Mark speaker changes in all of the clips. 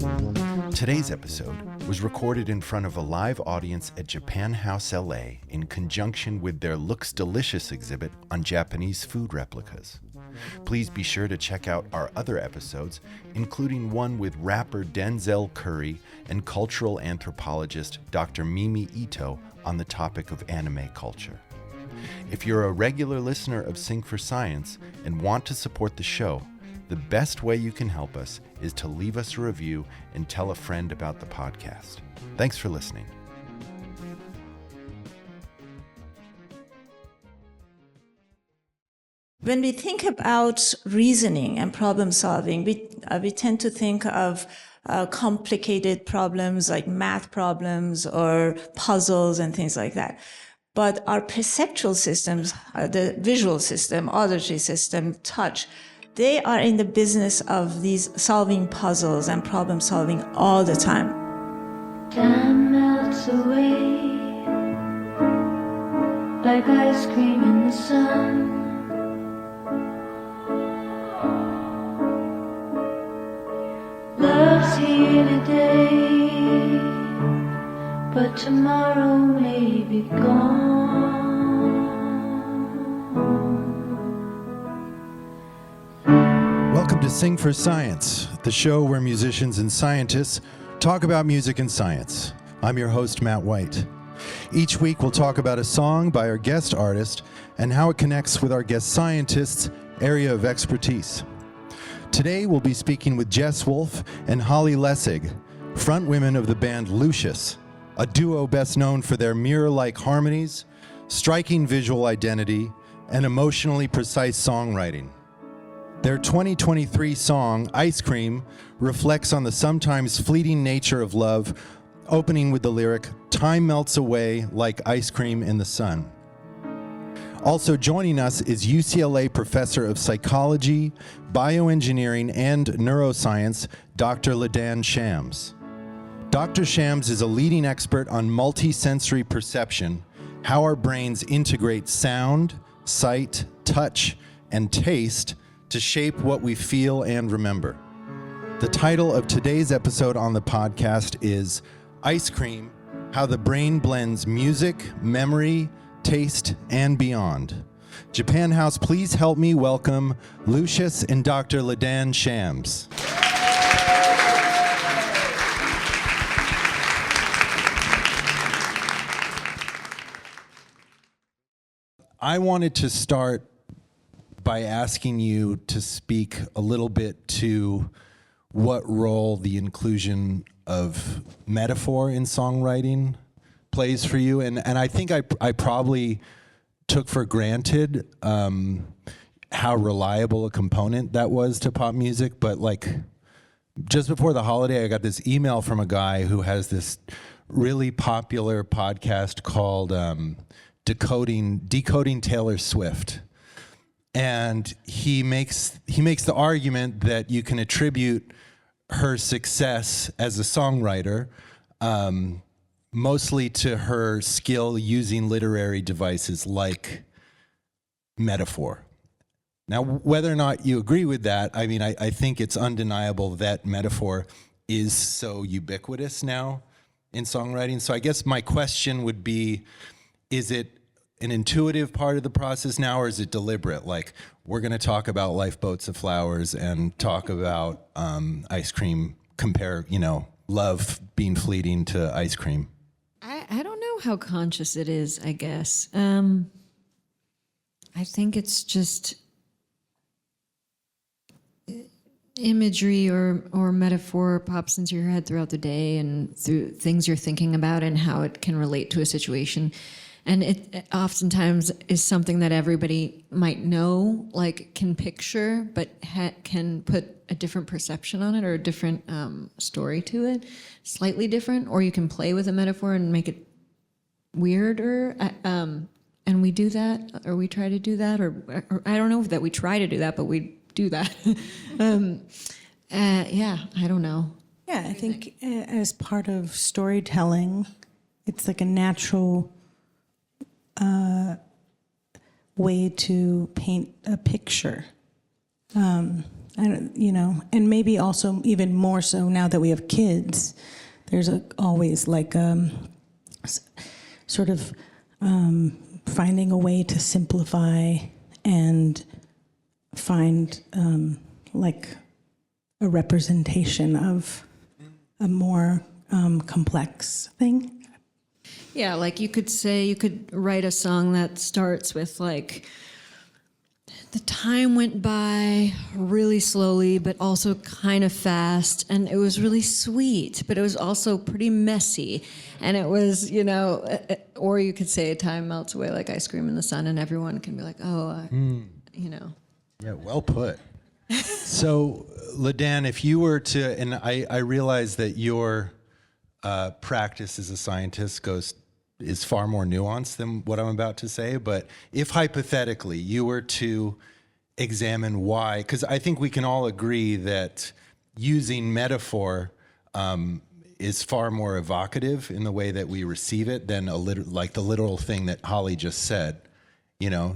Speaker 1: Today's episode was recorded in front of a live audience at Japan House LA in conjunction with their Looks Delicious exhibit on Japanese food replicas. Please be sure to check out our other episodes, including one with rapper Denzel Curry and cultural anthropologist Dr. Mimi Ito on the topic of anime culture. If you're a regular listener of Sing for Science and want to support the show, the best way you can help us is to leave us a review and tell a friend about the podcast. Thanks for listening.
Speaker 2: When we think about reasoning and problem solving, we tend to think of complicated problems like math problems or puzzles and things like that. But our perceptual systems, the visual system, auditory system, touch, they are in the business of these solving puzzles and problem solving all the time.
Speaker 3: Time melts away like ice cream in the sun. Love's here today, but tomorrow may be gone.
Speaker 1: Welcome to Sing for Science, the show where musicians and scientists talk about music and science. I'm your host, Matt White. Each week we'll talk about a song by our guest artist and how it connects with our guest scientist's area of expertise. Today we'll be speaking with Jess Wolfe and Holly Lessig, front women of the band Lucius, a duo best known for their mirror-like harmonies, striking visual identity, and emotionally precise songwriting. Their 2023 song, Ice Cream, reflects on the sometimes fleeting nature of love, opening with the lyric, "Time melts away like ice cream in the sun." Also joining us is UCLA professor of psychology, bioengineering, and neuroscience, Dr. Ladan Shams. Dr. Shams is a leading expert on multisensory perception, how our brains integrate sound, sight, touch, and taste to shape what we feel and remember. The title of today's episode on the podcast is Ice Cream, How the Brain Blends Music, Memory, Taste, and Beyond. Japan House, please help me welcome Lucius and Dr. Ladan Shams. I wanted to start by asking you to speak a little bit to what role the inclusion of metaphor in songwriting plays for you. And I think I probably took for granted how reliable a component that was to pop music. But like just before the holiday, I got this email from a guy who has this really popular podcast called Decoding Taylor Swift. And he makes the argument that you can attribute her success as a songwriter mostly to her skill using literary devices like metaphor. Now, whether or not you agree with that, I mean, I think it's undeniable that metaphor is so ubiquitous now in songwriting. So I guess my question would be, is it an intuitive part of the process now, or is it deliberate? Like, we're going to talk about Lifeboats of Flowers and talk about ice cream, compare, love being fleeting to ice cream.
Speaker 4: I don't know how conscious it is, I guess. I think it's just imagery or metaphor pops into your head throughout the day and through things you're thinking about and how it can relate to a situation. And it oftentimes is something that everybody might know, like can picture, but can put a different perception on it or a different story to it, slightly different. Or you can play with a metaphor and make it weirder. And we do that, or we try to do that, or I don't know that we try to do that, but we do that. Yeah, I don't know.
Speaker 5: Yeah, I think as part of storytelling, it's like a natural way to paint a picture. and maybe also even more so now that we have kids. There's always like sort of finding a way to simplify and find like a representation of a more complex thing.
Speaker 4: Yeah, like you could write a song that starts with like, the time went by really slowly, but also kind of fast, and it was really sweet, but it was also pretty messy, and it was, or you could say time melts away like ice cream in the sun, and everyone can be like,
Speaker 1: Yeah, well put. So, Ladan, if you were to, and I realize that your practice as a scientist is far more nuanced than what I'm about to say, but if hypothetically you were to examine why, because I think we can all agree that using metaphor is far more evocative in the way that we receive it than like the literal thing that Holly just said,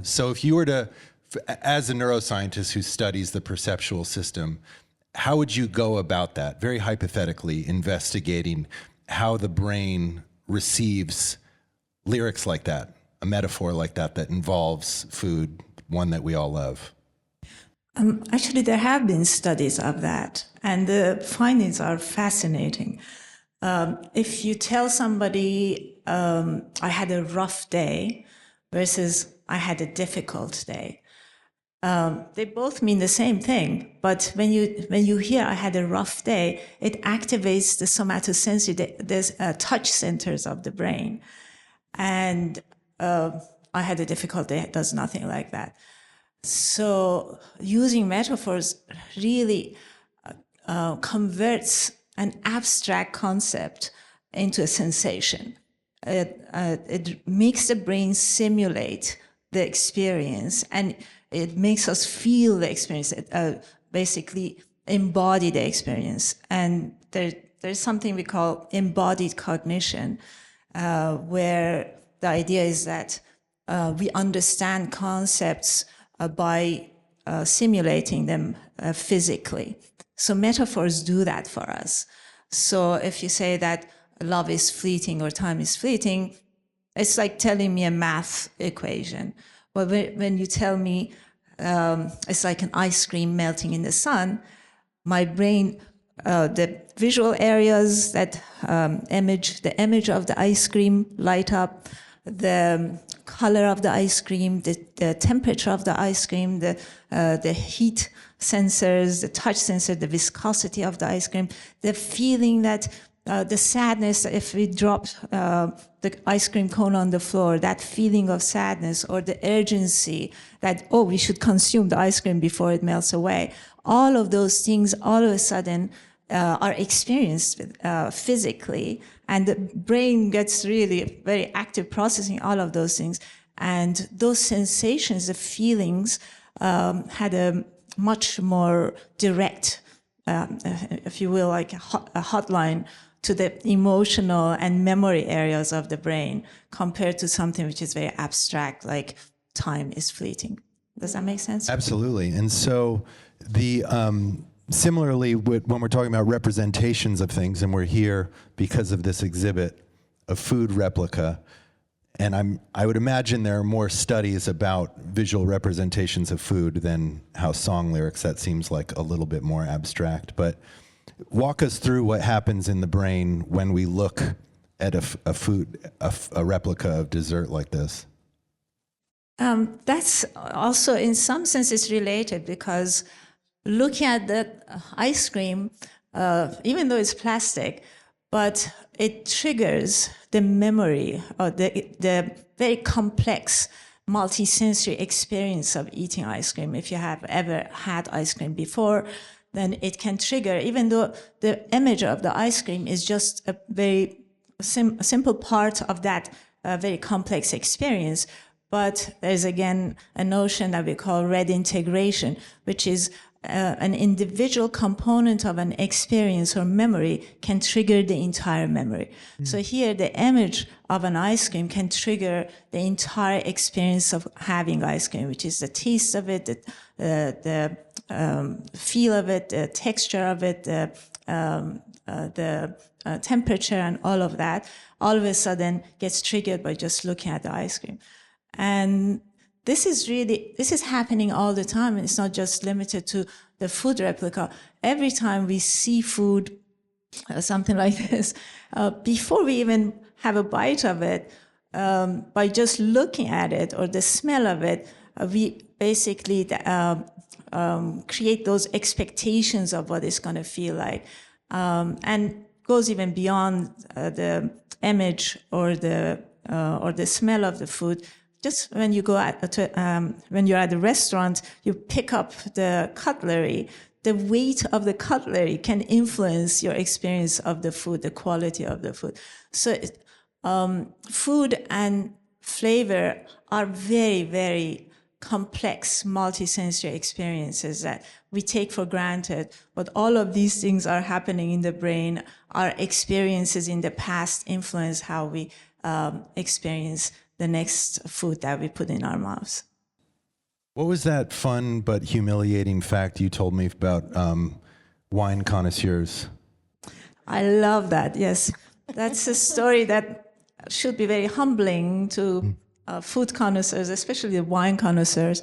Speaker 1: So if you were to, as a neuroscientist who studies the perceptual system, how would you go about that, very hypothetically, investigating how the brain receives lyrics like that, a metaphor like that involves food, one that we all love?
Speaker 2: Actually, there have been studies of that, and the findings are fascinating. If you tell somebody, I had a rough day versus I had a difficult day, they both mean the same thing. But when you hear I had a rough day, it activates the somatosensory, the touch centers of the brain. And I had a difficult day, it does nothing like that. So using metaphors really converts an abstract concept into a sensation. It makes the brain simulate the experience, and it makes us feel the experience, basically embody the experience. And there's something we call embodied cognition, where the idea is that we understand concepts by simulating them physically. So metaphors do that for us. So if you say that love is fleeting or time is fleeting, it's like telling me a math equation. But when you tell me it's like an ice cream melting in the sun, my brain, the visual areas that the image of the ice cream light up, the color of the ice cream, the temperature of the ice cream, the heat sensors, the touch sensor, the viscosity of the ice cream, the feeling that the sadness, if we drop the ice cream cone on the floor, that feeling of sadness, or the urgency that, we should consume the ice cream before it melts away. All of those things all of a sudden are experienced physically, and the brain gets really very active processing all of those things. And those sensations, the feelings, had a much more direct, if you will, like a hotline to the emotional and memory areas of the brain, compared to something which is very abstract, like time is fleeting. Does that make sense?
Speaker 1: Absolutely. And so similarly, when we're talking about representations of things, and we're here because of this exhibit, a food replica, and I would imagine there are more studies about visual representations of food than how song lyrics, that seems like a little bit more abstract. But walk us through what happens in the brain when we look at a replica of dessert like this.
Speaker 2: That's also, in some senses, related, because looking at the ice cream, even though it's plastic, but it triggers the memory, or the very complex multisensory experience of eating ice cream. If you have ever had ice cream before, then it can trigger, even though the image of the ice cream is just a very simple part of that very complex experience. But there's, again, a notion that we call red integration, which is an individual component of an experience or memory can trigger the entire memory. So here, the image of an ice cream can trigger the entire experience of having ice cream, which is the taste of it, the feel of it, the texture of it, the temperature and all of that, all of a sudden gets triggered by just looking at the ice cream. And this is happening all the time, and it's not just limited to the food replica. Every time we see food, something like this, before we even have a bite of it, by just looking at it or the smell of it, we basically create those expectations of what it's going to feel like, and goes even beyond the image or the smell of the food. Just when you go when you're at the restaurant, you pick up the cutlery. The weight of the cutlery can influence your experience of the food, the quality of the food. So, food and flavor are very, very complex, multisensory experiences that we take for granted. But all of these things are happening in the brain. Our experiences in the past influence how we experience the next food that we put in our mouths.
Speaker 1: What was that fun but humiliating fact you told me about wine connoisseurs?
Speaker 2: I love that, yes. That's a story that should be very humbling to food connoisseurs, especially the wine connoisseurs.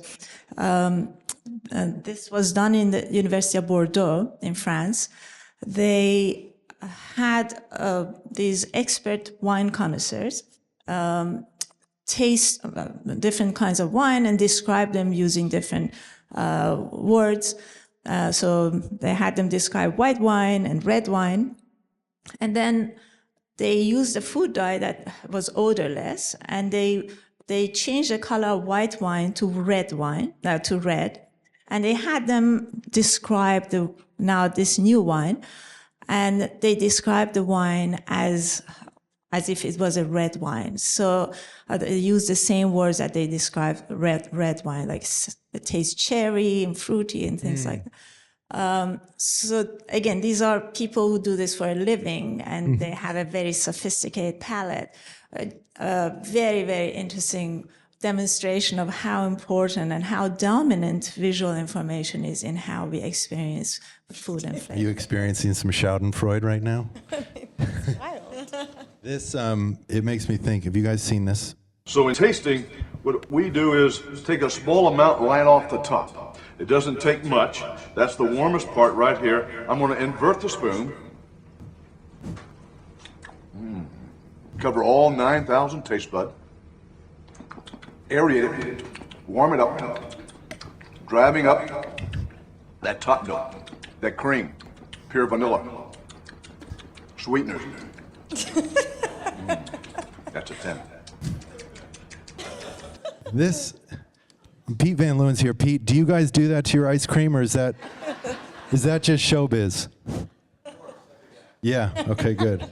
Speaker 2: And this was done in the University of Bordeaux in France. They had these expert wine connoisseurs taste different kinds of wine and describe them using different words. So they had them describe white wine and red wine. And then they used a food dye that was odorless, and they changed the color of white wine to red wine, to red. And they had them describe this new wine, and they described the wine as if it was a red wine. So they used the same words that they described red wine, like it tastes cherry and fruity and things like that. So again, these are people who do this for a living, and they have a very sophisticated palate. Very, very interesting demonstration of how important and how dominant visual information is in how we experience food and flavor.
Speaker 1: Are you experiencing some Schadenfreude right now?
Speaker 5: Wild.
Speaker 1: This, it makes me think, have you guys seen this?
Speaker 6: So in tasting, what we do is take a small amount right off the top. It doesn't take much. That's the warmest part right here. I'm going to invert the spoon. Cover all 9,000 taste buds. Aerate it. Warm it up. Driving up that top note, that cream, pure vanilla, sweeteners. That's a 10.
Speaker 1: This, Pete Van Leeuwen's here. Pete, do you guys do that to your ice cream, or is that just showbiz? Yeah, okay, good.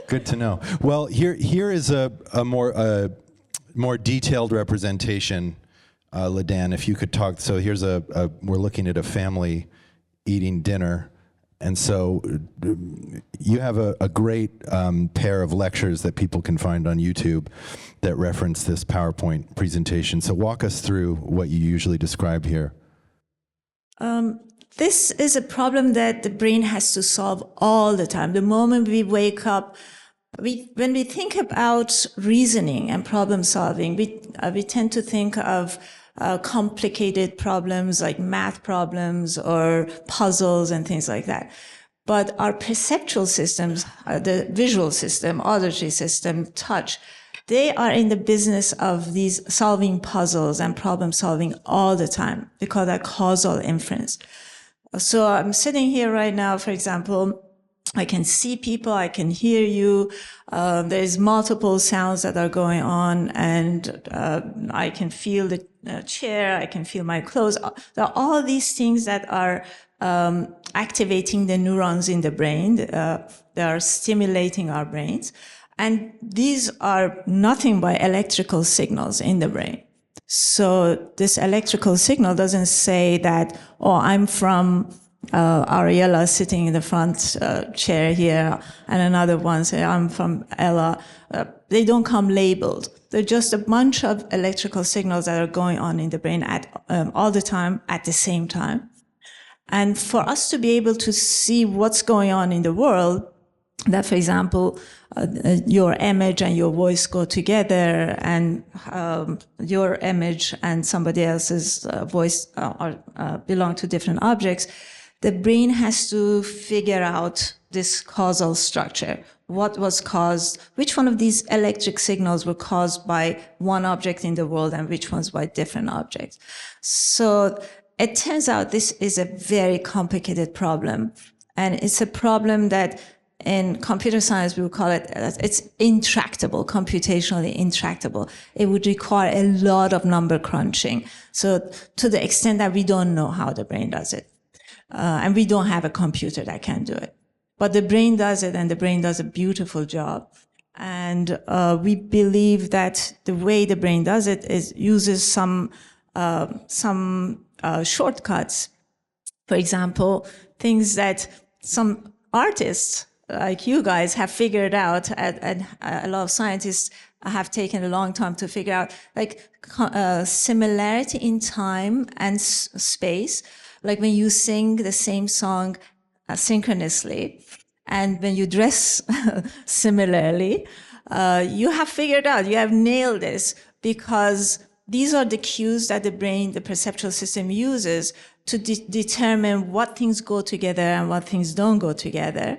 Speaker 1: Good to know. Well, here is a more detailed representation, Ladan, if you could talk. So here's we're looking at a family eating dinner. And so you have a great pair of lectures that people can find on YouTube that reference this PowerPoint presentation. So walk us through what you usually describe here.
Speaker 2: This is a problem that the brain has to solve all the time. The moment we wake up, when we think about reasoning and problem solving, we tend to think of complicated problems like math problems or puzzles and things like that. But our perceptual systems, the visual system, auditory system, touch, they are in the business of these solving puzzles and problem solving all the time. We call that causal inference. So I'm sitting here right now, for example, I can see people, I can hear you, there's multiple sounds that are going on, and I can feel the chair, I can feel my clothes. There are all these things that are activating the neurons in the brain, they are stimulating our brains, and these are nothing but electrical signals in the brain. So this electrical signal doesn't say that, oh, I'm from Ariella sitting in the front chair here, and another one say, I'm from Ella. They don't come labeled. They're just a bunch of electrical signals that are going on in the brain at all the time, at the same time. And for us to be able to see what's going on in the world, that, for example, your image and your voice go together, and your image and somebody else's voice belong to different objects, the brain has to figure out this causal structure. What was caused, which one of these electric signals were caused by one object in the world and which ones by different objects. So it turns out this is a very complicated problem. And it's a problem that in computer science, we would call it, it's intractable, computationally intractable. It would require a lot of number crunching. So to the extent that we don't know how the brain does it. And we don't have a computer that can do it. But the brain does it, and the brain does a beautiful job. And we believe that the way the brain does it is uses some shortcuts. For example, things that some artists like you guys have figured out, and a lot of scientists have taken a long time to figure out, like similarity in time and space. Like when you sing the same song synchronously, and when you dress similarly, you have figured out, you have nailed this, because these are the cues that the brain, the perceptual system, uses to determine what things go together and what things don't go together.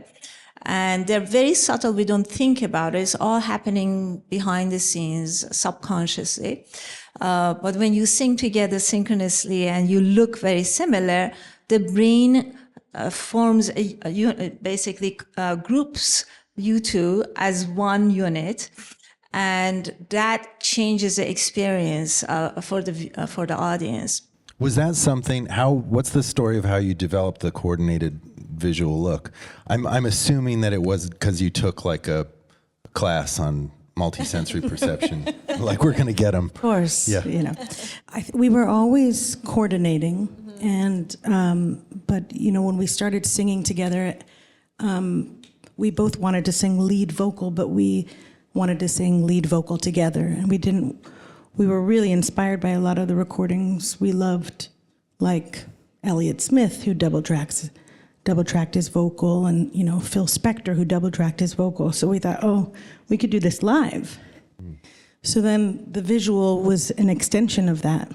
Speaker 2: And they're very subtle. We don't think about it. It's all happening behind the scenes, subconsciously. But when you sing together synchronously and you look very similar, the brain forms basically groups you two as one unit, and that changes the experience for the audience.
Speaker 1: Was that something? What's the story of how you developed the coordinated visual look? I'm assuming that it was because you took like a class on multisensory perception. Like, we're going to get them.
Speaker 5: Of course.
Speaker 1: Yeah.
Speaker 5: You know, we were always coordinating, and but you know, when we started singing together, we both wanted to sing lead vocal, but we wanted to sing lead vocal together, and we were really inspired by a lot of the recordings we loved, like Elliott Smith, who double-tracked his vocal, and you know, Phil Spector, who double-tracked his vocal. So we thought, oh, we could do this live. So then the visual was an extension of that.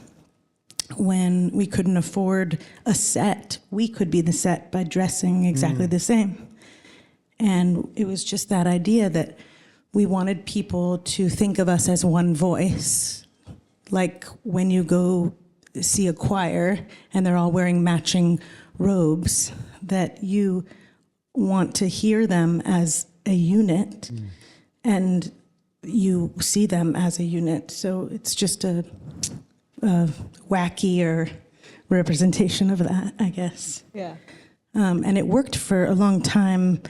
Speaker 5: When we couldn't afford a set, we could be the set by dressing exactly the same. And it was just that idea that we wanted people to think of us as one voice. Like when you go see a choir and they're all wearing matching robes, that you want to hear them as a unit, and you see them as a unit. So it's just a wackier representation of that, I guess.
Speaker 4: Yeah.
Speaker 5: And it worked for a long time.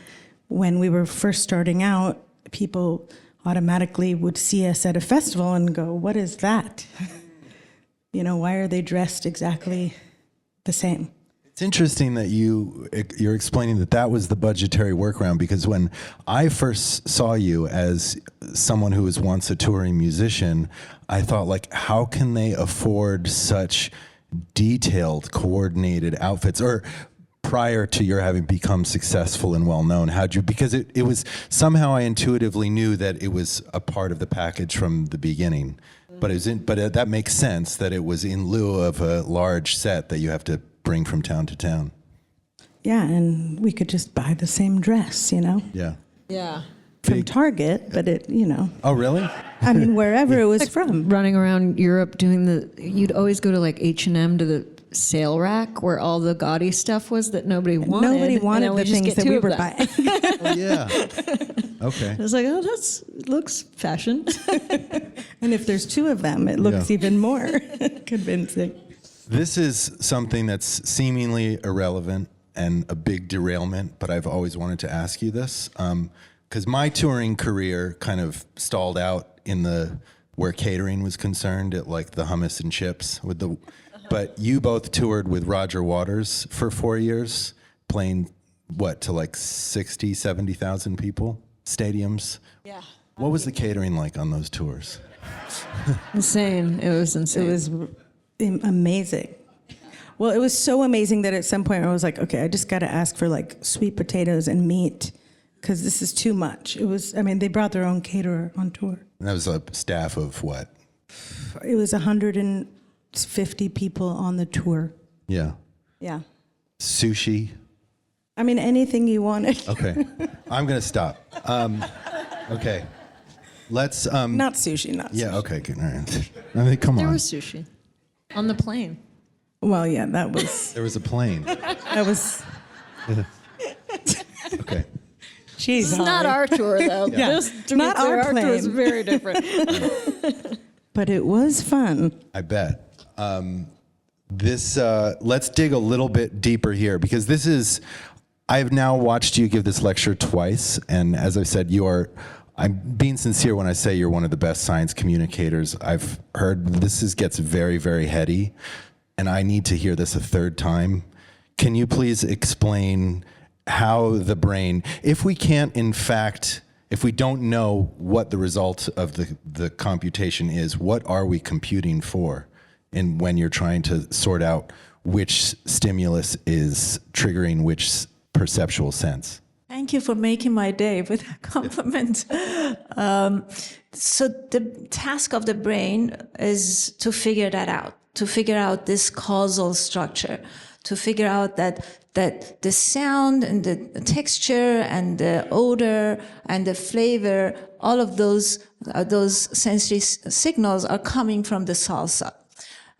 Speaker 5: When we were first starting out, people automatically would see us at a festival and go, what is that? You know, why are they dressed exactly the same?
Speaker 1: It's interesting that you're explaining that was the budgetary workaround, because when I first saw you as someone who was once a touring musician, I thought, like, how can they afford such detailed, coordinated outfits? Or prior to your having become successful and well-known, because it was, somehow I intuitively knew that it was a part of the package from the beginning, but that makes sense that it was in lieu of a large set that you have to bring from town to town.
Speaker 5: Yeah, and we could just buy the same dress, you know?
Speaker 1: Yeah.
Speaker 4: Yeah.
Speaker 5: From Target, but it, you know.
Speaker 1: Oh, really?
Speaker 5: I mean, wherever it was from.
Speaker 4: Running around Europe doing you'd always go to like H&M to the sale rack where all the gaudy stuff was that nobody wanted.
Speaker 5: Nobody wanted the things that we were buying.
Speaker 1: Oh, yeah. Okay.
Speaker 4: I was like, oh, looks fashion.
Speaker 5: And if there's two of them, it looks even more convincing.
Speaker 1: This is something that's seemingly irrelevant and a big derailment, but I've always wanted to ask you this, because my touring career kind of stalled out where catering was concerned, at like the hummus and chips but you both toured with Roger Waters for 4 years, playing to like 60, 70,000 people, stadiums.
Speaker 4: Yeah.
Speaker 1: What was the catering like on those tours?
Speaker 4: Insane. It was insane.
Speaker 5: It was amazing. Well, it was so amazing that at some point I was like, okay, I just got to ask for like sweet potatoes and meat because this is too much. It was, I mean, they brought their own caterer on tour.
Speaker 1: And that was a staff of what?
Speaker 5: It was 150 people on the tour.
Speaker 1: Yeah.
Speaker 5: Yeah.
Speaker 1: Sushi.
Speaker 5: I mean, anything you wanted.
Speaker 1: Okay. I'm going to stop. Okay. Let's...
Speaker 5: Not sushi, not sushi.
Speaker 1: Yeah, okay, good. All right. I mean, come
Speaker 4: There
Speaker 1: on.
Speaker 4: was sushi on the plane.
Speaker 5: Well, yeah, that was...
Speaker 1: There was a plane.
Speaker 5: That was...
Speaker 1: Okay.
Speaker 5: Jeez,
Speaker 4: This is not our tour, though.
Speaker 5: Yeah.
Speaker 4: Just to
Speaker 5: Not
Speaker 4: be clear,
Speaker 5: our
Speaker 4: our tour is
Speaker 5: plane.
Speaker 4: very different.
Speaker 5: But it was fun.
Speaker 1: I bet. Let's dig a little bit deeper here because this is... I've now watched you give this lecture twice, and as I said, I'm being sincere when I say you're one of the best science communicators I've heard. This gets very, very heady, and I need to hear this a third time. Can you please explain how the brain, if we can't, in fact, if we don't know what the result of the computation is, what are we computing for? And when you're trying to sort out which stimulus is triggering which perceptual sense.
Speaker 2: Thank you for making my day with a compliment. So the task of the brain is to figure that out, to figure out this causal structure, to figure out that the sound and the texture and the odor and the flavor, all of those sensory signals are coming from the salsa.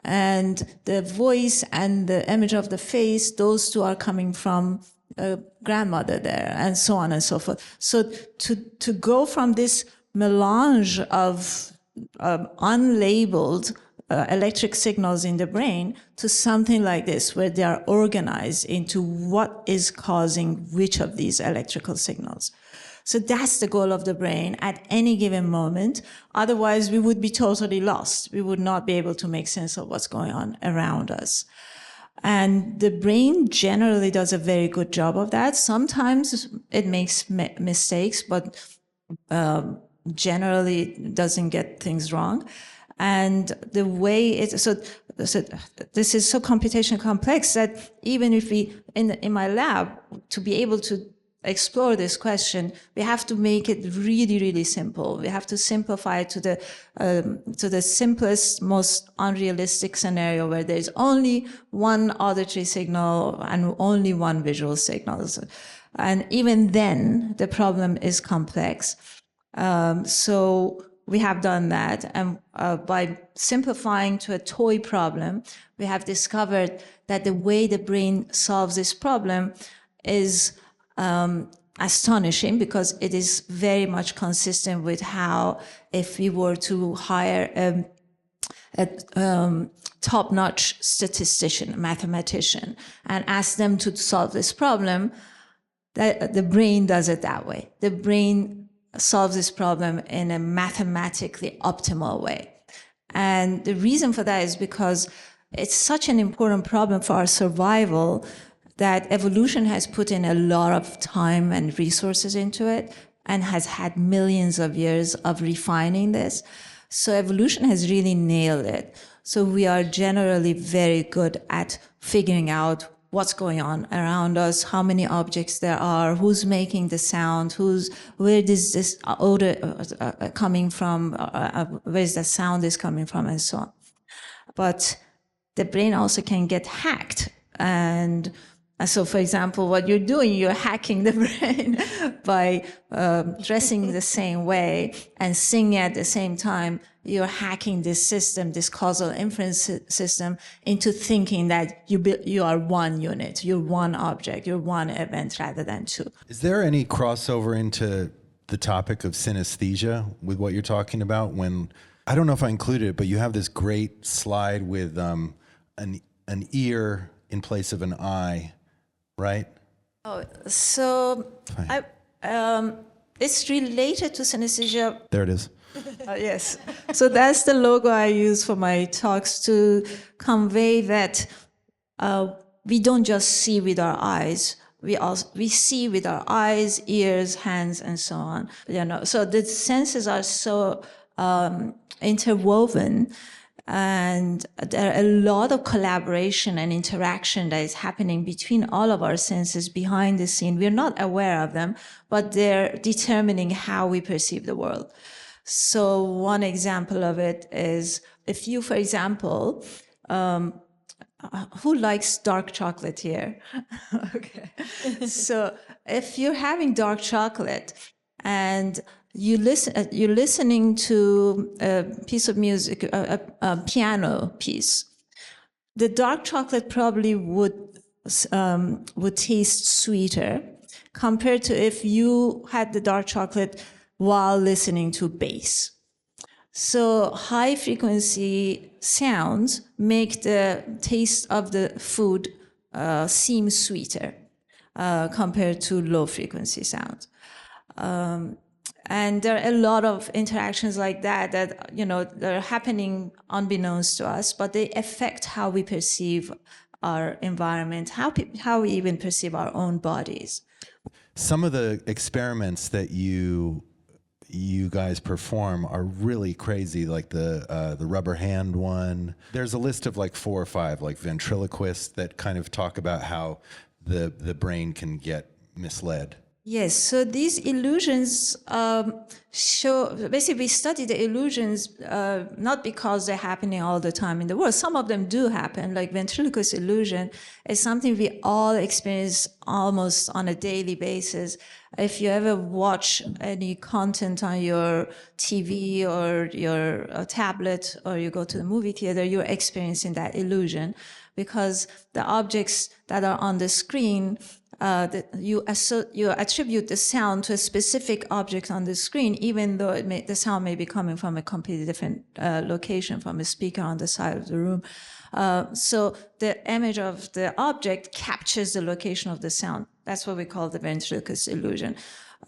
Speaker 2: And the voice and the image of the face, those two are coming from a grandmother there, and so on and so forth. So to go from this melange of unlabeled electric signals in the brain to something like this, where they are organized into what is causing which of these electrical signals. So that's the goal of the brain at any given moment. Otherwise, we would be totally lost. We would not be able to make sense of what's going on around us. And the brain generally does a very good job of that. Sometimes it makes mistakes, but generally it doesn't get things wrong. And the way so this is so computation complex that even if we, in my lab, to be able to explore this question, we have to make it really, really simple. We have to simplify it to the simplest, most unrealistic scenario where there's only one auditory signal and only one visual signal. And even then, the problem is complex. So we have done that. And by simplifying to a toy problem, we have discovered that the way the brain solves this problem is astonishing, because it is very much consistent with how, if we were to hire a top-notch statistician, mathematician, and ask them to solve this problem, that the brain does it that way. The brain solves this problem in a mathematically optimal way. And the reason for that is because it's such an important problem for our survival that evolution has put in a lot of time and resources into it and has had millions of years of refining this. So evolution has really nailed it. So we are generally very good at figuring out what's going on around us, how many objects there are, who's making the sound, where is this odor coming from, where is the sound is coming from, and so on. But the brain also can get hacked. And so, for example, what you're doing, you're hacking the brain by dressing the same way and singing at the same time. You're hacking this system, this causal inference system, into thinking that you are one unit, you're one object, you're one event rather than two.
Speaker 1: Is there any crossover into the topic of synesthesia with what you're talking about? When, I don't know if I included it, but you have this great slide with an ear in place of an eye. Right? Oh, so it's related to synesthesia. There it is.
Speaker 2: Yes. So that's the logo I use for my talks, to convey that we don't just see with our eyes. we see with our eyes, ears, hands, and so on. So the senses are so interwoven, and there are a lot of collaboration and interaction that is happening between all of our senses behind the scene. We're not aware of them, but they're determining how we perceive the world. So one example of it is if you, for example, who likes dark chocolate here? Okay. So if you're having dark chocolate and you're listening to a piece of music, a piano piece, the dark chocolate probably would taste sweeter compared to if you had the dark chocolate while listening to bass. So high frequency sounds make the taste of the food seem sweeter compared to low frequency sounds. And there are a lot of interactions like that they're happening unbeknownst to us, but they affect how we perceive our environment, how we even perceive our own bodies.
Speaker 1: Some of the experiments that you guys perform are really crazy, like the rubber hand one. There's a list of like 4 or 5 like ventriloquists that kind of talk about how the brain can get misled.
Speaker 2: Yes, so these illusions show, basically we study the illusions not because they're happening all the time in the world. Some of them do happen, like ventriloquist illusion is something we all experience almost on a daily basis. If you ever watch any content on your TV or your tablet, or you go to the movie theater, you're experiencing that illusion because the objects that are on the screen, you attribute the sound to a specific object on the screen, even though the sound may be coming from a completely different location, from a speaker on the side of the room. So the image of the object captures the location of the sound. That's what we call the ventriloquist illusion.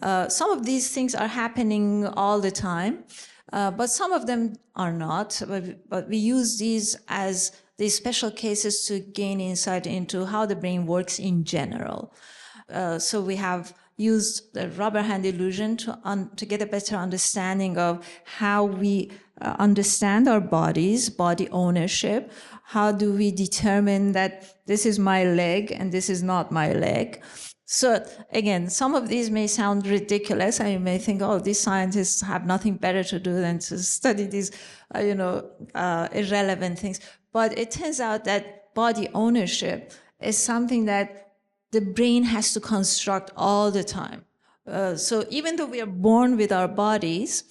Speaker 2: Some of these things are happening all the time, but some of them are not. But we use these as these special cases to gain insight into how the brain works in general. So we have used the rubber hand illusion to get a better understanding of how we understand our bodies, body ownership. How do we determine that this is my leg and this is not my leg? So again, some of these may sound ridiculous, and you may think, oh, these scientists have nothing better to do than to study these, irrelevant things. But it turns out that body ownership is something that the brain has to construct all the time. So even though we are born with our bodies,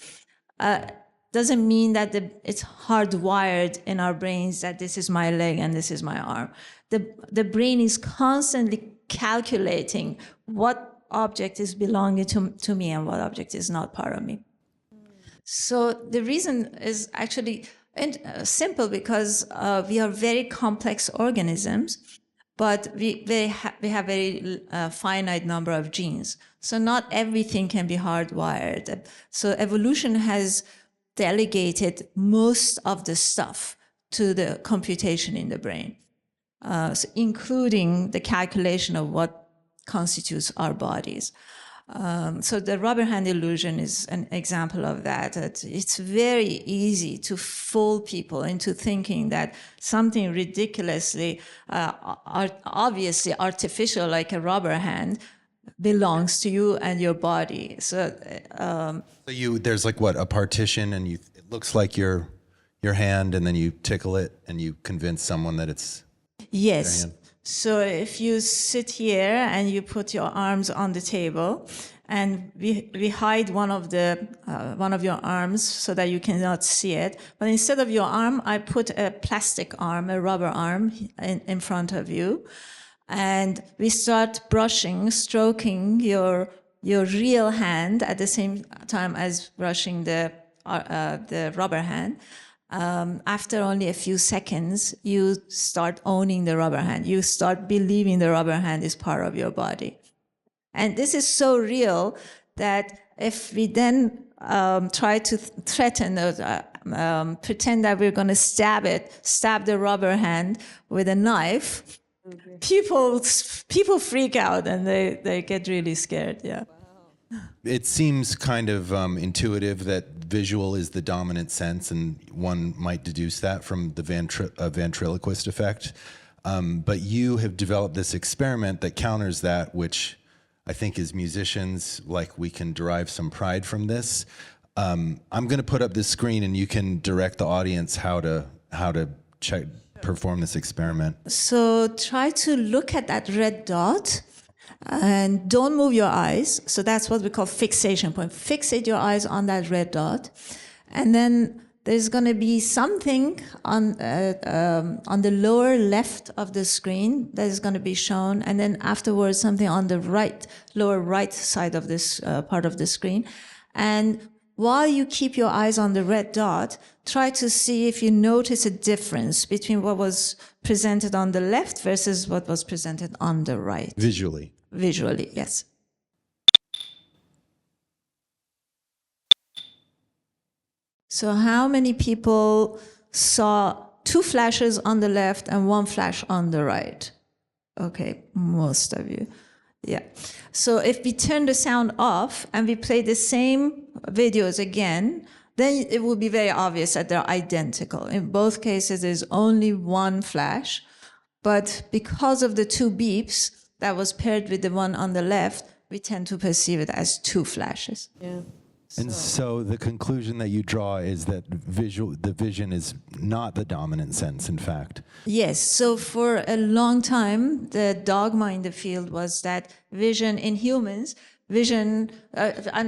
Speaker 2: doesn't mean that it's hardwired in our brains that this is my leg and this is my arm. The brain is constantly calculating what object is belonging to me and what object is not part of me. So the reason is actually simple, because we are very complex organisms, but we have very finite number of genes. So not everything can be hardwired. So evolution has delegated most of the stuff to the computation in the brain, so including the calculation of what constitutes our bodies. So the rubber hand illusion is an example of that. It's very easy to fool people into thinking that something ridiculously, obviously artificial, like a rubber hand, belongs to you and your body. So
Speaker 1: there's like what, a partition, and it looks like your hand, and then you tickle it and you convince someone that it's
Speaker 2: yes.
Speaker 1: their hand.
Speaker 2: So if you sit here and you put your arms on the table, and we hide one of your arms so that you cannot see it, but instead of your arm, I put a plastic arm, a rubber arm in front of you, and we start brushing, stroking your real hand at the same time as brushing the rubber hand. After only a few seconds, you start owning the rubber hand. You start believing the rubber hand is part of your body. And this is so real that if we then try to threaten or pretend that we're going to stab the rubber hand with a knife, people freak out and they get really scared. Yeah.
Speaker 1: It seems kind of intuitive that visual is the dominant sense, and one might deduce that from the ventriloquist effect. But you have developed this experiment that counters that, which I think as musicians, like, we can derive some pride from this. I'm going to put up this screen, and you can direct the audience how to perform this experiment.
Speaker 2: So try to look at that red dot and don't move your eyes. So that's what we call fixation point. Fixate your eyes on that red dot. And then there's going to be something on the lower left of the screen that is going to be shown. And then afterwards, something on the lower right side of this part of the screen. And while you keep your eyes on the red dot, try to see if you notice a difference between what was presented on the left versus what was presented on the right.
Speaker 1: Visually.
Speaker 2: Visually, yes. So how many people saw 2 flashes on the left and 1 flash on the right? Okay, most of you. Yeah. So if we turn the sound off and we play the same videos again, then it will be very obvious that they're identical. In both cases, there's only 1 flash. But because of the 2 beeps that was paired with the one on the left, we tend to perceive it as 2 flashes.
Speaker 4: Yeah.
Speaker 1: And so the conclusion that you draw is that the vision is not the dominant sense, in fact.
Speaker 2: Yes. So for a long time, the dogma in the field was that vision in humans, and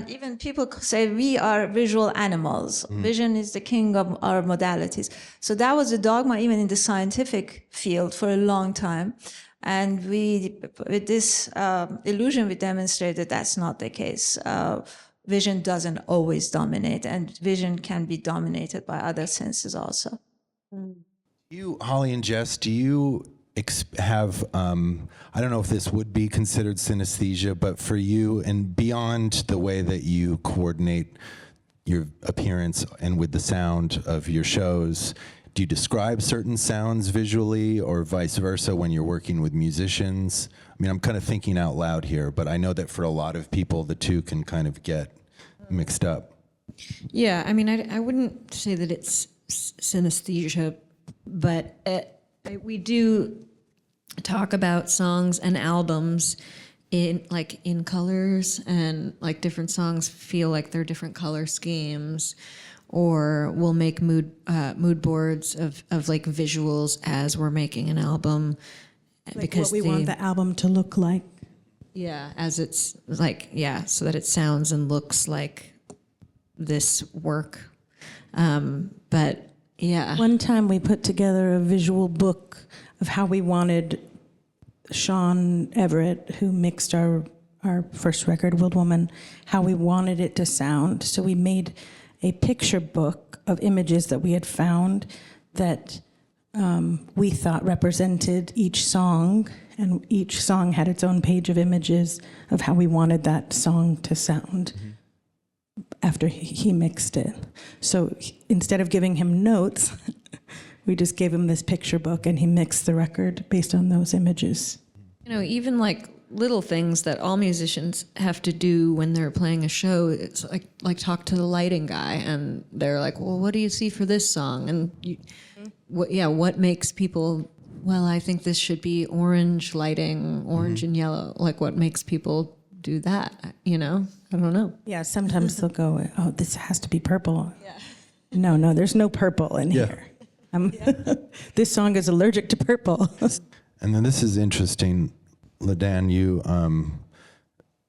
Speaker 2: even people say we are visual animals. Vision is the king of our modalities. So that was a dogma even in the scientific field for a long time. And with this illusion, we demonstrated that's not the case. Vision doesn't always dominate, and vision can be dominated by other senses also.
Speaker 1: You, Holly and Jess, do you have, I don't know if this would be considered synesthesia, but for you, and beyond the way that you coordinate your appearance and with the sound of your shows, do you describe certain sounds visually or vice versa when you're working with musicians? I mean, I'm kind of thinking out loud here, but I know that for a lot of people, the two can kind of get mixed up.
Speaker 4: Yeah, I mean, I wouldn't say that it's synesthesia, but we do talk about songs and albums in colors, and like different songs feel like they're different color schemes, or we'll make mood boards of like visuals as we're making an album,
Speaker 5: Like
Speaker 4: because
Speaker 5: what we want the album to look like.
Speaker 4: Yeah, as it's like, yeah, so that it sounds and looks like this work. But yeah.
Speaker 5: One time we put together a visual book of how we wanted Sean Everett, who mixed our first record, Wild Woman, how we wanted it to sound. So we made a picture book of images that we had found that we thought represented each song, and each song had its own page of images of how we wanted that song to sound after he mixed it. So instead of giving him notes, we just gave him this picture book, and he mixed the record based on those images.
Speaker 4: You know, even like little things that all musicians have to do when they're playing a show. It's like talk to the lighting guy, and they're like, well, what do you see for this song? And what makes people, well, I think this should be orange lighting, orange and yellow. Like, what makes people do that? You know, I don't know.
Speaker 5: Yeah, sometimes they'll go, oh, this has to be purple. Yeah. No, there's no purple in here. This song is allergic to purple.
Speaker 1: And then this is interesting, Ladan, you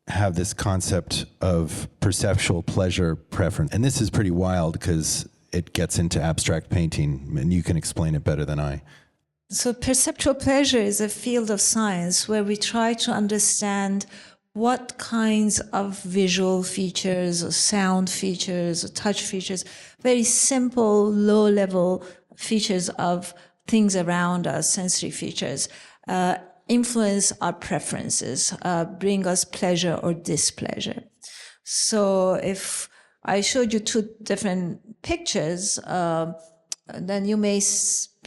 Speaker 1: have this concept of perceptual pleasure preference. And this is pretty wild because it gets into abstract painting, and you can explain it better than I.
Speaker 2: So perceptual pleasure is a field of science where we try to understand what kinds of visual features or sound features or touch features, very simple, low-level features of things around us, sensory features, influence our preferences, bring us pleasure or displeasure. So if I showed you 2 different pictures, then you may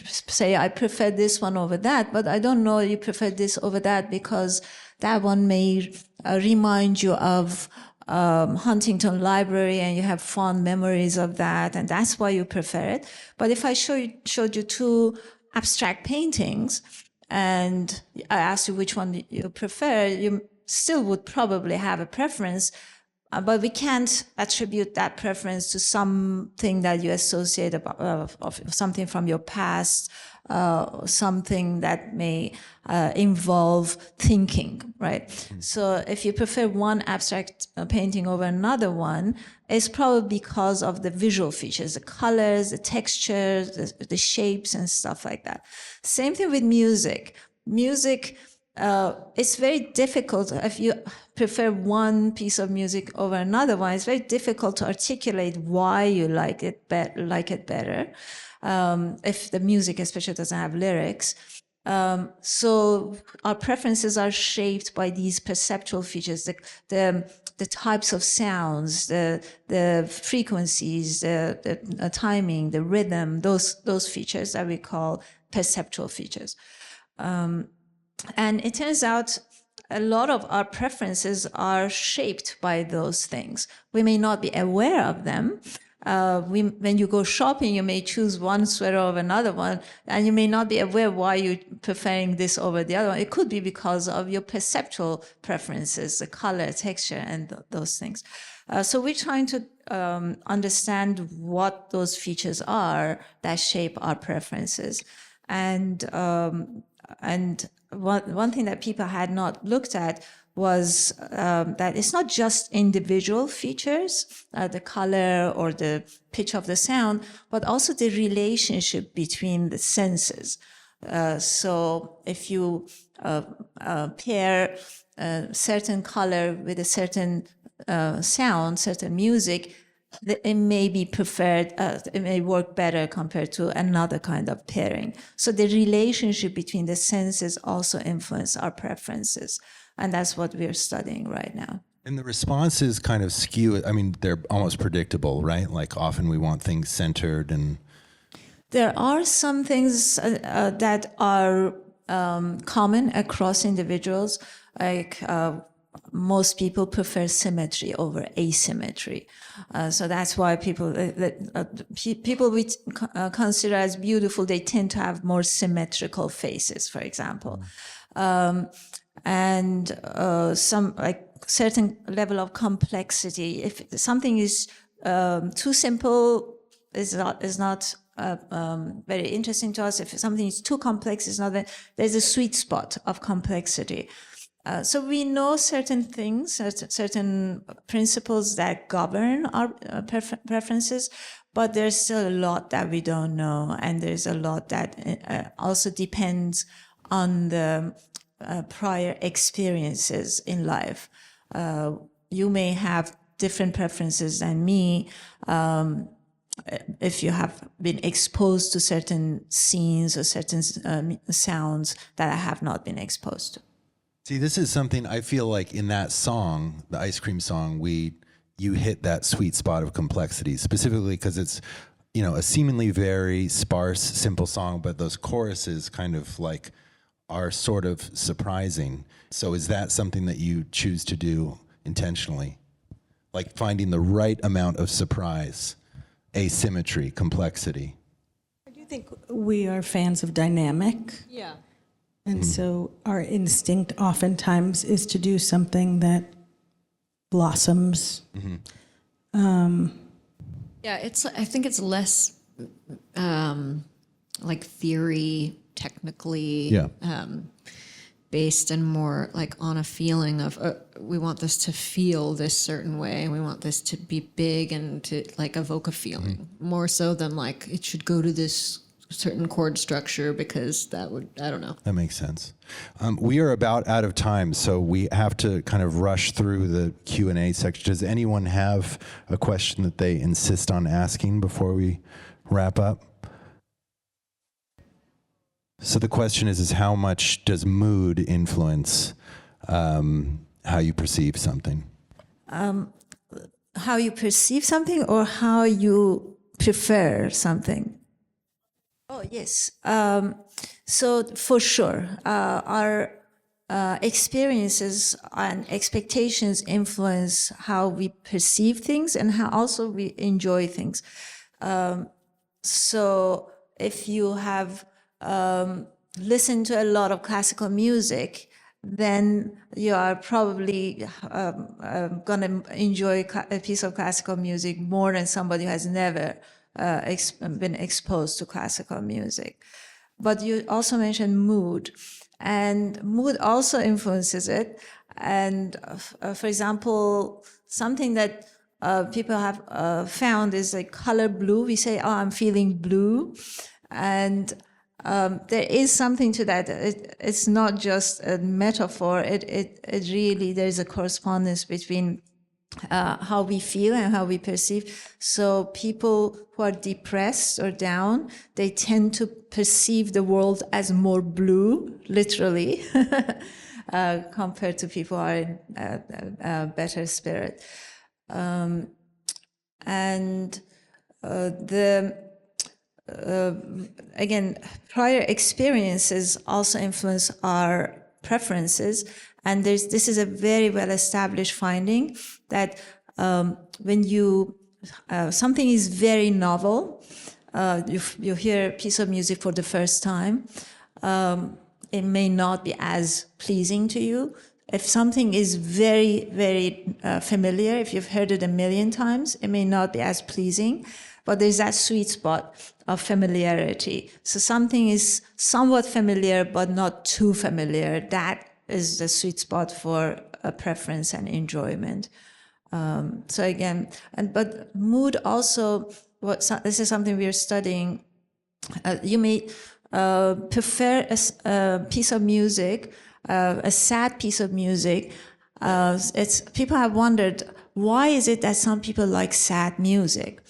Speaker 2: say, I prefer this one over that, but I don't know you prefer this over that because that one may remind you of Huntington Library and you have fond memories of that, and that's why you prefer it. But if I showed you two abstract paintings and I asked you which one you prefer, you still would probably have a preference, but we can't attribute that preference to something that you associate of something from your past, something that may involve thinking, right? So if you prefer one abstract painting over another one, it's probably because of the visual features, the colors, the textures, the shapes and stuff like that. Same thing with music. Music, it's very difficult if you prefer one piece of music over another one. It's very difficult to articulate why you like it better. If the music especially doesn't have lyrics. So our preferences are shaped by these perceptual features, the types of sounds, the frequencies, the timing, the rhythm, those features that we call perceptual features. And it turns out a lot of our preferences are shaped by those things. We may not be aware of them. When you go shopping, you may choose one sweater over another one, and you may not be aware why you're preferring this over the other one. It could be because of your perceptual preferences, the color, texture, and those things. So we're trying to understand what those features are that shape our preferences. And one thing that people had not looked at was that it's not just individual features, the color or the pitch of the sound, but also the relationship between the senses. So if you pair a certain color with a certain sound, certain music, it may be preferred, it may work better compared to another kind of pairing. So the relationship between the senses also influence our preferences. And that's what we're studying right now.
Speaker 1: And the responses kind of skew. I mean, they're almost predictable, right? Like often we want things centered and...
Speaker 2: There are some things that are common across individuals, like most people prefer symmetry over asymmetry. So that's why people we consider as beautiful, they tend to have more symmetrical faces, for example. And some like certain level of complexity. If something is too simple, is not very interesting to us. If something is too complex, it's not. There's a sweet spot of complexity. So we know certain things, certain principles that govern our preferences, but there's still a lot that we don't know, and there's a lot that also depends on the prior experiences in life. You may have different preferences than me if you have been exposed to certain scenes or certain sounds that I have not been exposed to.
Speaker 1: See, this is something I feel like in that song, the ice cream song, you hit that sweet spot of complexity, specifically because it's, a seemingly very sparse, simple song, but those choruses kind of like are sort of surprising. So is that something that you choose to do intentionally? Like finding the right amount of surprise, asymmetry, complexity?
Speaker 5: I do think we are fans of dynamic.
Speaker 4: Yeah.
Speaker 5: And so our instinct oftentimes is to do something that blossoms.
Speaker 4: Yeah, I think it's less like theory, technically based, and more like on a feeling of we want this to feel this certain way, and we want this to be big and to like evoke a feeling, more so than like it should go to this certain chord structure, because that would, I don't know.
Speaker 1: That makes sense. We are about out of time, so we have to kind of rush through the Q&A section. Does anyone have a question that they insist on asking before we wrap up? So the question is how much does mood influence how you perceive something?
Speaker 2: How you perceive something or how you prefer something?
Speaker 4: Oh,
Speaker 2: Oh, yes. So for sure, our experiences and expectations influence how we perceive things and how also we enjoy things. So if you have listened to a lot of classical music, then you are probably going to enjoy a piece of classical music more than somebody who has never been exposed to classical music. But you also mentioned mood, and mood also influences it. And for example, something that people have found is like color blue. We say, oh, I'm feeling blue. And there is something to that. It's not just a metaphor. It really, there's a correspondence between how we feel and how we perceive. So people who are depressed or down, they tend to perceive the world as more blue, literally, compared to people who are in a better spirit. Again, prior experiences also influence our preferences. And this is a very well-established finding that when something is very novel, you hear a piece of music for the first time, it may not be as pleasing to you. If something is very, very familiar, if you've heard it a million times, it may not be as pleasing. But there's that sweet spot of familiarity. So something is somewhat familiar, but not too familiar. That is the sweet spot for a preference and enjoyment. So again, but mood also, this is something we are studying. You may prefer a piece of music, a sad piece of music. People have wondered, why is it that some people like sad music?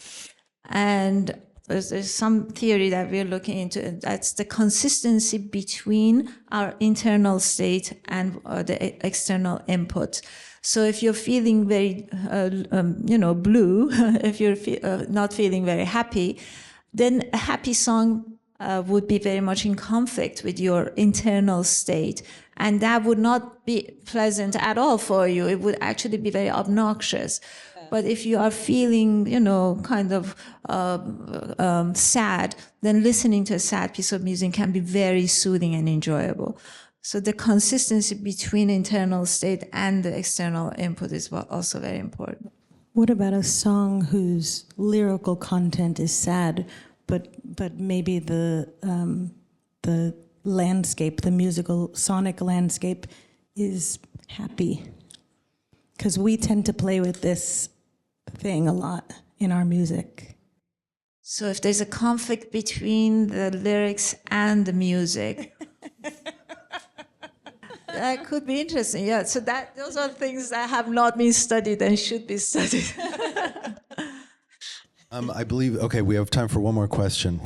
Speaker 2: And there's some theory that we're looking into. That's the consistency between our internal state and the external input. So if you're feeling very, blue, if you're not feeling very happy, then a happy song would be very much in conflict with your internal state. And that would not be pleasant at all for you. It would actually be very obnoxious. But if you are feeling, kind of sad, then listening to a sad piece of music can be very soothing and enjoyable. So the consistency between internal state and the external input is also very important.
Speaker 5: What about a song whose lyrical content is sad, but maybe the landscape, the musical sonic landscape, is happy? Because we tend to play with this thing a lot in our music.
Speaker 2: So if there's a conflict between the lyrics and the music, that could be interesting. Yeah. So those are things that have not been studied and should be studied.
Speaker 1: I believe. Okay, we have time for one more question.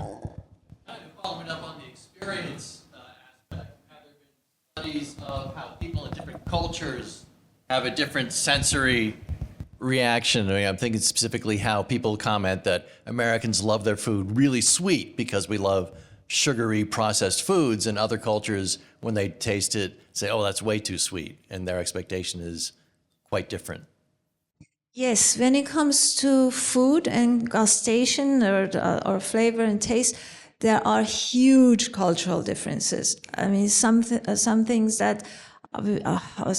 Speaker 7: Following up on the experience aspect, have there been studies of how people in different cultures have a different sensory reaction? I mean, I'm thinking specifically how people comment that Americans love their food really sweet because we love sugary processed foods, and other cultures, when they taste it, say, oh, that's way too sweet, and their expectation is quite different.
Speaker 2: Yes, when it comes to food and gustation or flavor and taste, there are huge cultural differences. I mean, some things that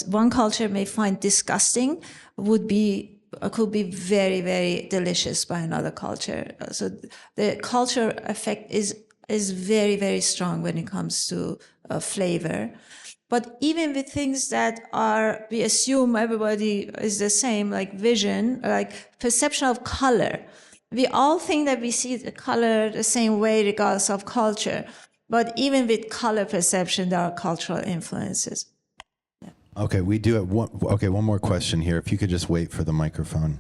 Speaker 2: one culture may find disgusting could be very, very delicious by another culture. So the cultural effect is very, very strong when it comes to flavor. But even with things that we assume everybody is the same, like vision, like perception of color. We all think that we see the color the same way regardless of culture. But even with color perception, there are cultural influences. Yeah.
Speaker 1: Okay, we do have one more question here. If you could just wait for the microphone.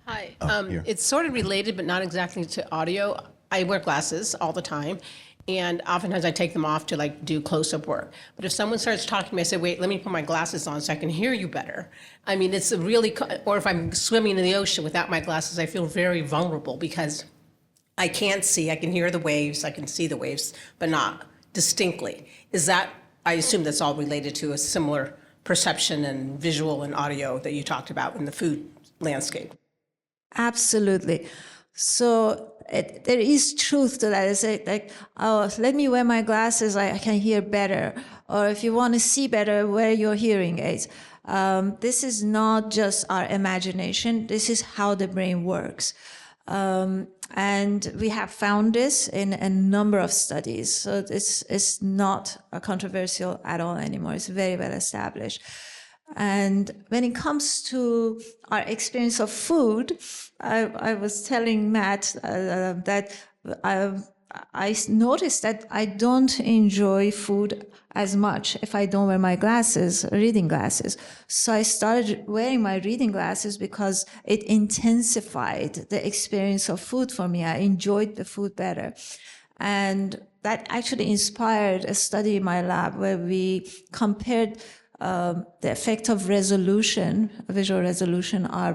Speaker 8: Hi.
Speaker 1: Here.
Speaker 8: It's sort of related, but not exactly to audio. I wear glasses all the time, and oftentimes I take them off to do close-up work. But if someone starts talking to me, I say, wait, let me put my glasses on so I can hear you better. I mean, it's or if I'm swimming in the ocean without my glasses, I feel very vulnerable because I can't see, I can hear the waves, I can see the waves, but not distinctly. Is that, I assume that's all related to a similar perception and visual and audio that you talked about in the food landscape?
Speaker 2: Absolutely. So there is truth to that. It's like, oh, let me wear my glasses, I can hear better. Or if you want to see better, wear your hearing aids. This is not just our imagination. This is how the brain works. And we have found this in a number of studies. So it's not controversial at all anymore. It's very well established. And when it comes to our experience of food, I was telling Matt that I noticed that I don't enjoy food as much if I don't wear my glasses, reading glasses. So I started wearing my reading glasses because it intensified the experience of food for me. I enjoyed the food better. And that actually inspired a study in my lab where we compared the effect of resolution, visual resolution, our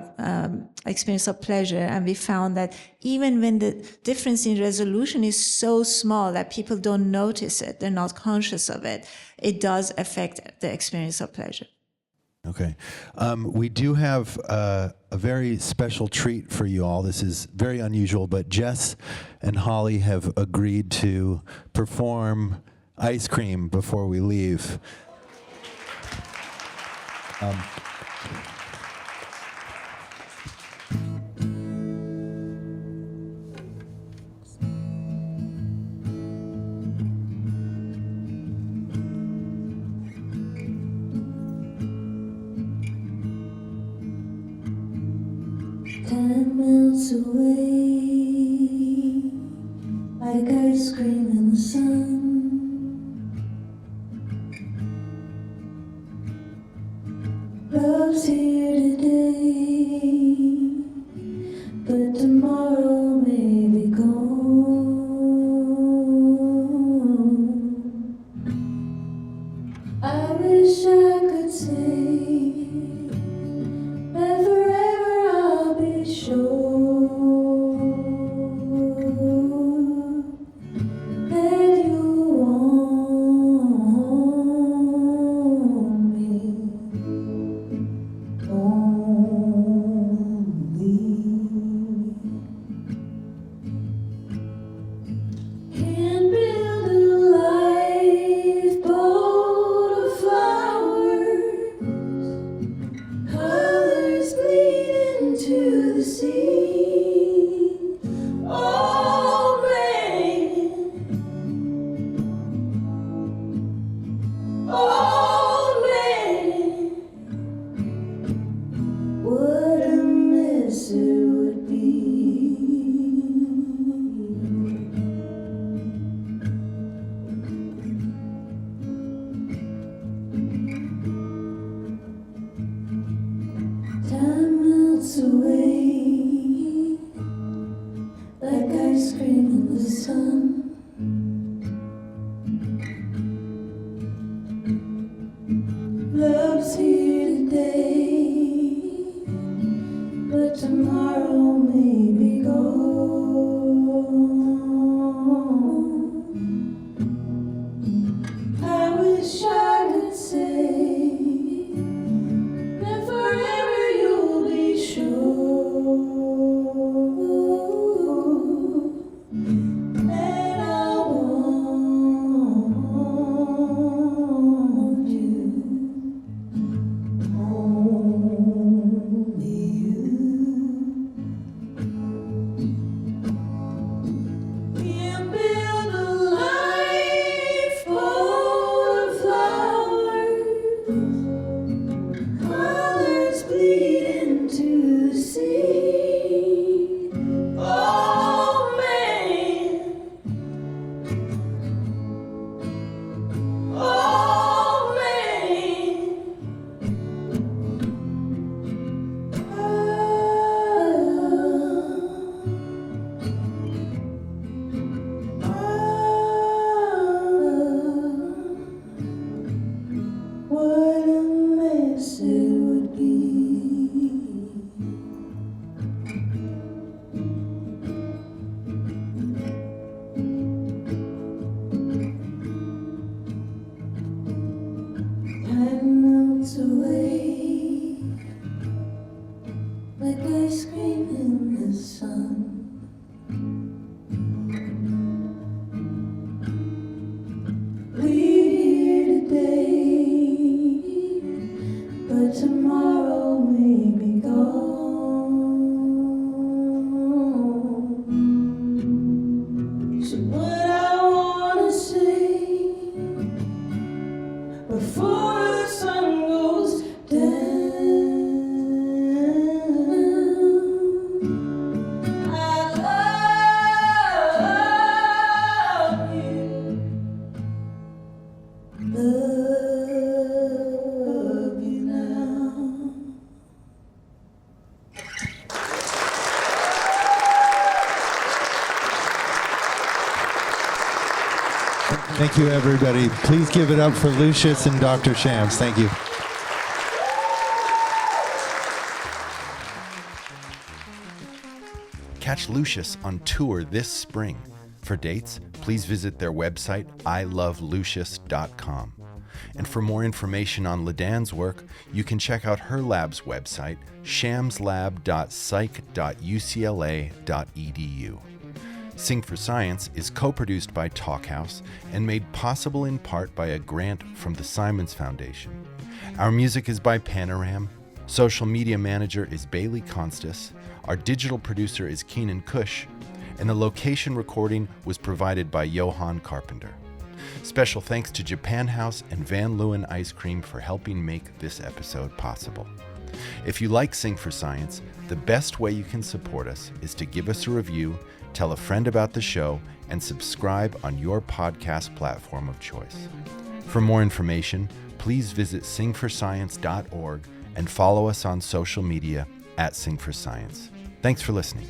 Speaker 2: experience of pleasure. And we found that even when the difference in resolution is so small that people don't notice it, they're not conscious of it, it does affect the experience of pleasure.
Speaker 1: Okay. We do have a very special treat for you all. This is very unusual, but Jess and Holly have agreed to perform ice cream before we leave.
Speaker 3: Time melts away like ice cream in the sun. Love's here today, but tomorrow may be gone. I wish I could say that forever I'll be sure that you want me. Can't build a lifeboat of flowers, colors bleed into the sea. Old rain, old rain. What a mess it would be. Time melts away like ice cream in the sun. Love's here today, but tomorrow may be gone. I wish I could say that forever you'll be sure that I want you. Only you. ice cream in the sun. We're here today, but tomorrow may be gone. So what I wanna say before the sun goes down, I love you, love you now.
Speaker 1: Thank you, everybody. Please give it up for Lucius and Dr. Shams. Thank you. Catch Lucius on tour this spring. For dates, please visit their website, ilovelucius.com. And for more information on Ladan's work, you can check out her lab's website, shamslab.psych.ucla.edu. Sing for Science is co-produced by Talkhouse and made possible in part by a grant from the Simons Foundation. Our music is by Panoram. Social media manager is Bailey Constas. Our digital producer is Keenan Cush. And the location recording was provided by Johan Carpenter. Special thanks to Japan House and Van Leeuwen Ice Cream for helping make this episode possible. If you like Sing for Science, the best way you can support us is to give us a review, tell a friend about the show, and subscribe on your podcast platform of choice. For more information, please visit singforscience.org and follow us on social media at Sing for Science. Thanks for listening.